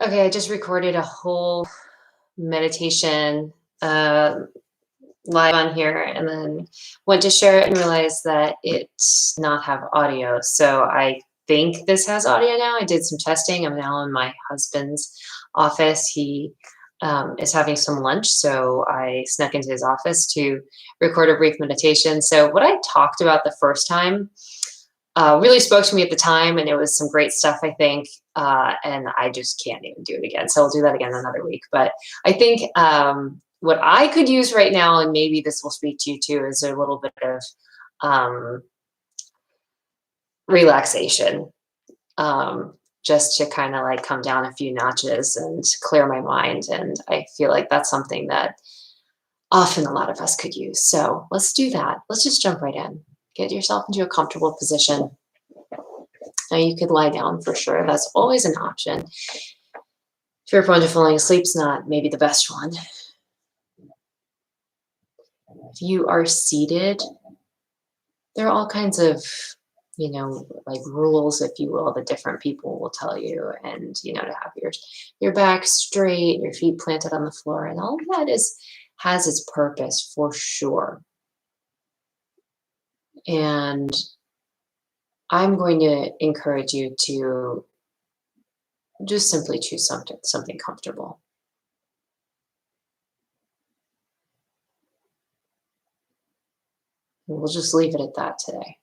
Okay, I just recorded a whole meditation uh, live on here and then went to share it and realized that it's not have audio. So I think this has audio now. I did some testing. I'm now in my husband's office. He is having some lunch. So I snuck into his office to record a brief meditation. So, what I talked about the first time really spoke to me at the time, and it was some great stuff, I think. And I just can't even do it again. So I'll do that again another week. But I think what I could use right now, and maybe this will speak to you too, is a little bit of um, relaxation, just to kind of like come down a few notches and clear my mind. And I feel like that's something that often a lot of us could use. So let's do that. Let's just jump right in. Get yourself into a comfortable position. Now you could lie down for sure. That's always an option. If you're prone to falling asleep's not maybe the best one. If you are seated, there are all kinds of, like rules, if you will, that different people will tell you. And, to have your back straight, your feet planted on the floor, and all of that has its purpose for sure. And I'm going to encourage you to just simply choose something comfortable. And we'll just leave it at that today.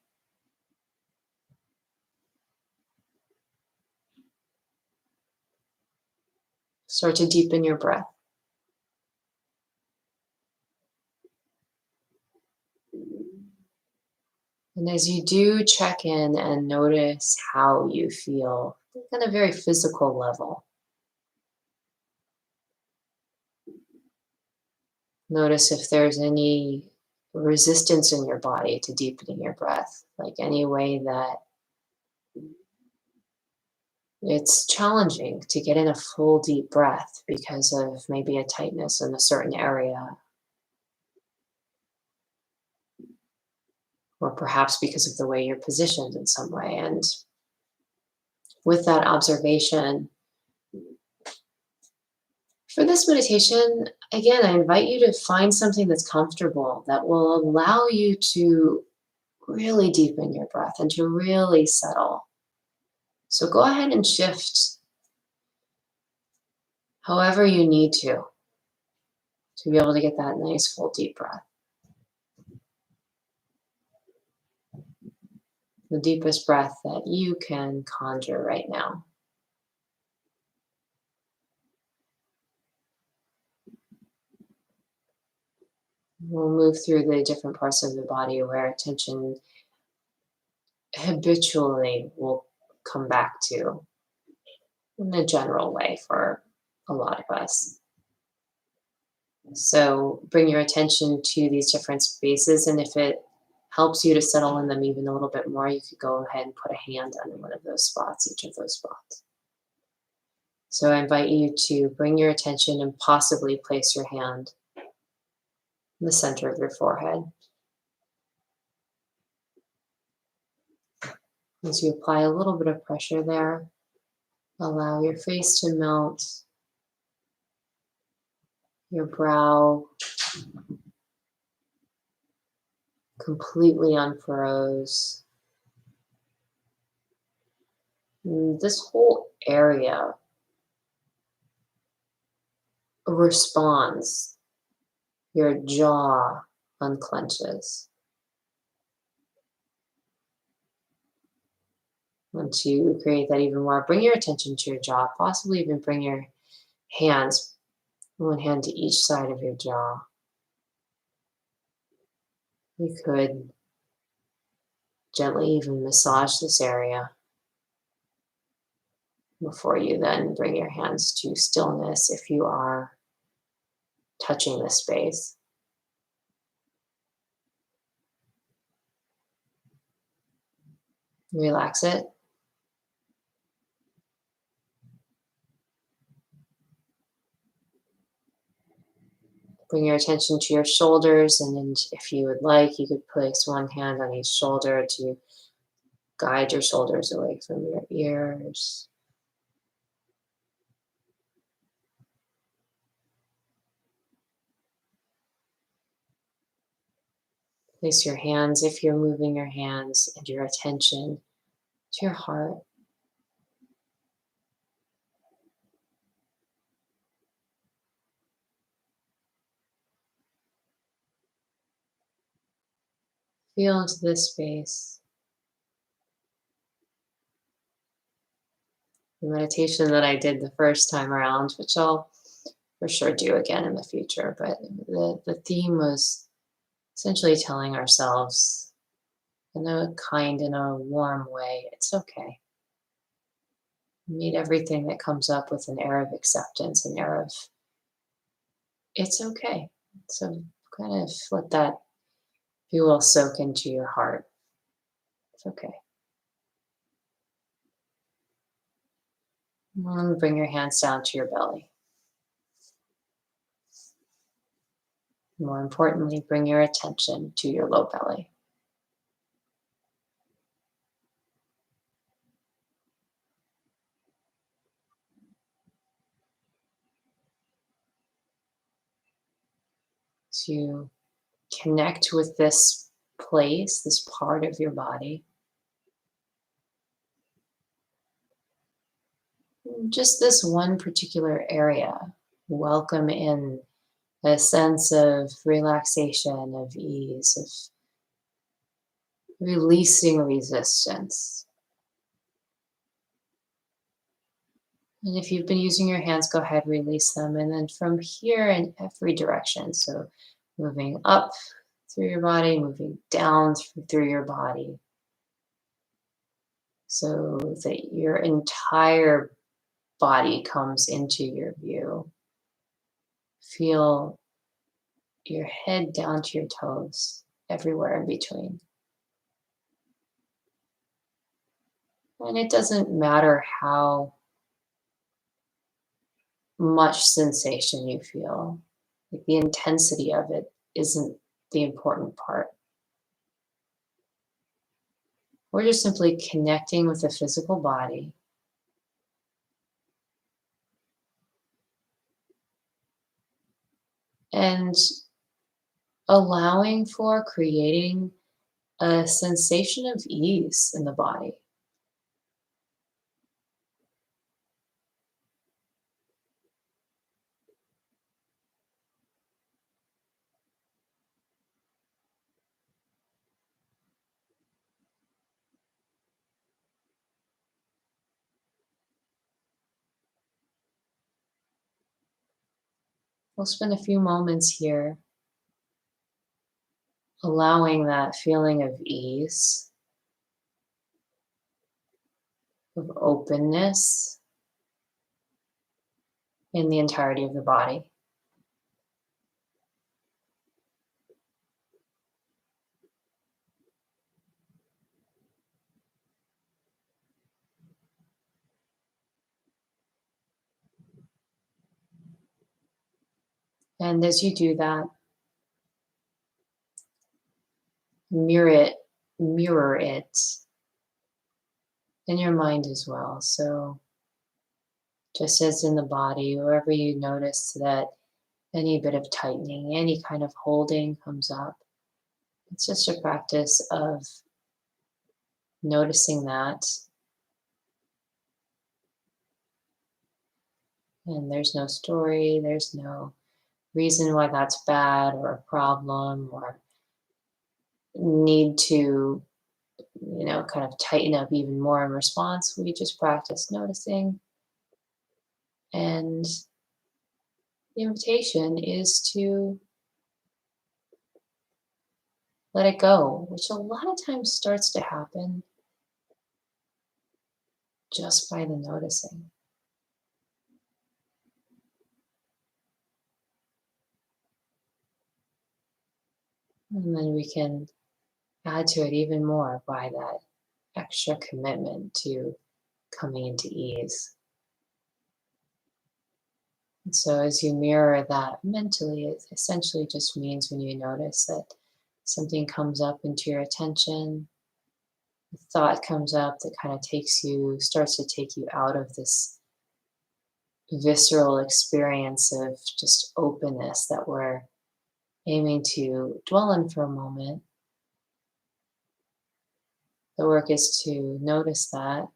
Start to deepen your breath. And as you do, check in and notice how you feel at a very physical level. Notice if there's any resistance in your body to deepening your breath, like any way that it's challenging to get in a full deep breath because of maybe a tightness in a certain area, or perhaps because of the way you're positioned in some way. And with that observation, for this meditation, again, I invite you to find something that's comfortable that will allow you to really deepen your breath and to really settle. So go ahead and shift however you need to be able to get that nice full deep breath. The deepest breath that you can conjure right now. We'll move through the different parts of the body where attention habitually will come back to in a general way for a lot of us. So bring your attention to these different spaces, and if it helps you to settle in them even a little bit more, you could go ahead and put a hand on one of those spots, each of those spots. So I invite you to bring your attention and possibly place your hand in the center of your forehead. As you apply a little bit of pressure there, allow your face to melt, your brow completely unfurrows. And this whole area responds. Your jaw unclenches. Once you create that even more, bring your attention to your jaw, possibly even bring your hands, one hand to each side of your jaw. You could gently even massage this area before you then bring your hands to stillness if you are touching this space. Relax it. Bring your attention to your shoulders, and if you would like, you could place one hand on each shoulder to guide your shoulders away from your ears. Place your hands, if you're moving your hands, and your attention to your heart. Feel into this space. The meditation that I did the first time around, which I'll for sure do again in the future, but the theme was essentially telling ourselves in a kind and a warm way, it's okay. Meet everything that comes up with an air of acceptance, an air of it's okay. So kind of let that, if you will, soak into your heart. It's okay. And bring your hands down to your belly. More importantly, bring your attention to your low belly. To connect with this place, this part of your body. Just this one particular area. Welcome in a sense of relaxation, of ease, of releasing resistance. And if you've been using your hands, go ahead, release them. And then from here in every direction. So moving up through your body, moving down through your body. So that your entire body comes into your view. Feel your head down to your toes, everywhere in between. And it doesn't matter how much sensation you feel. Like the intensity of it isn't the important part. We're just simply connecting with the physical body and allowing for creating a sensation of ease in the body. We'll spend a few moments here allowing that feeling of ease, of openness in the entirety of the body. And as you do that, mirror it, mirror it in your mind as well. So just as in the body, wherever you notice that any bit of tightening, any kind of holding comes up, it's just a practice of noticing that. And there's no story, there's no reason why that's bad or a problem or need to, kind of tighten up even more in response. We just practice noticing. And the invitation is to let it go, which a lot of times starts to happen just by the noticing. And then we can add to it even more by that extra commitment to coming into ease. And so as you mirror that mentally, it essentially just means when you notice that something comes up into your attention, a thought comes up that kind of starts to take you out of this visceral experience of just openness that we're aiming to dwell in for a moment. The work is to notice that,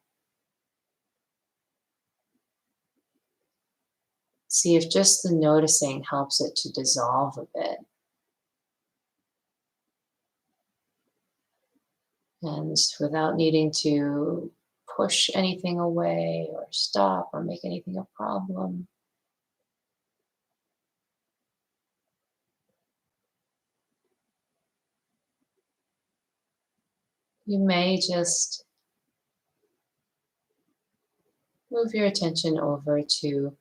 see if just the noticing helps it to dissolve a bit. And without needing to push anything away or stop or make anything a problem, you may just move your attention over to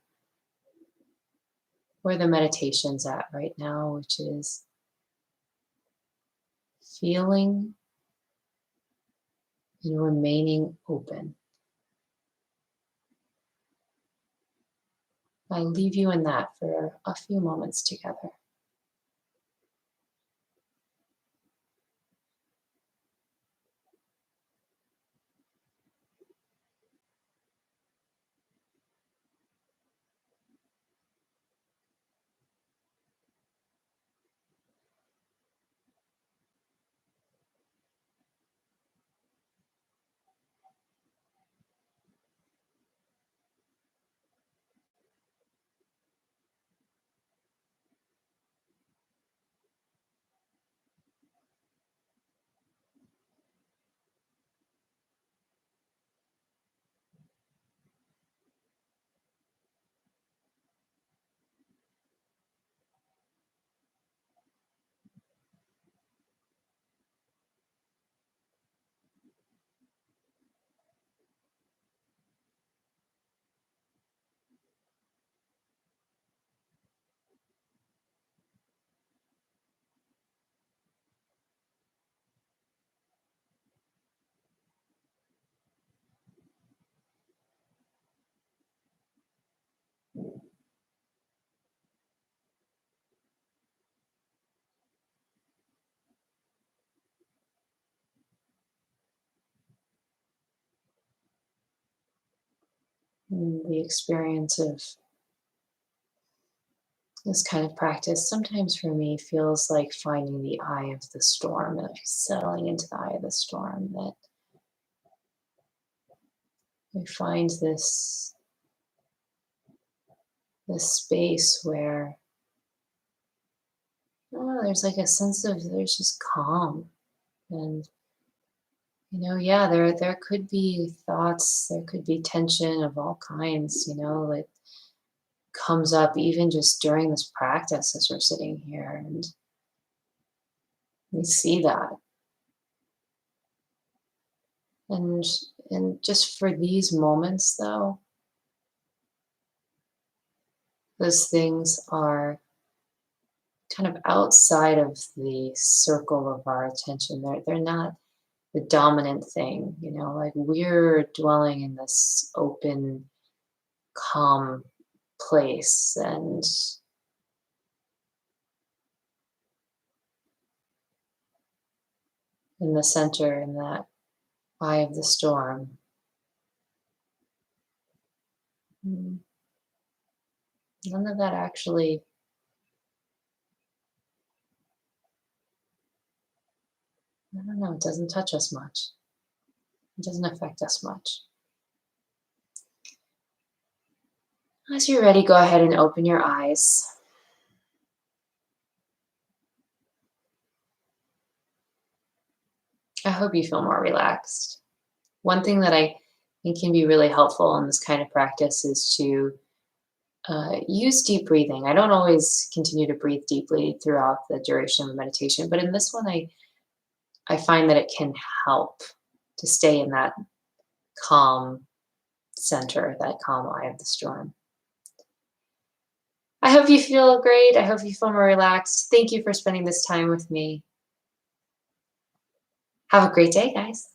where the meditation's at right now, which is feeling and remaining open. I leave you in that for a few moments together. And the experience of this kind of practice sometimes for me feels like finding the eye of the storm, like settling into the eye of the storm, that we find this space where there's like a sense of there's just calm. And yeah, there could be thoughts, there could be tension of all kinds, like comes up even just during this practice as we're sitting here, and we see that. And and just for these moments though, those things are kind of outside of the circle of our attention. They're not the dominant thing, like we're dwelling in this open, calm place, and in the center, in that eye of the storm. mm, None of that actually, I don't know, it doesn't touch us much. It doesn't affect us much. As you're ready, go ahead and open your eyes. I hope you feel more relaxed. One thing that I think can be really helpful in this kind of practice is to use deep breathing. I don't always continue to breathe deeply throughout the duration of the meditation, but in this one, I find that it can help to stay in that calm center, that calm eye of the storm. I hope you feel great. I hope you feel more relaxed. Thank you for spending this time with me. Have a great day, guys.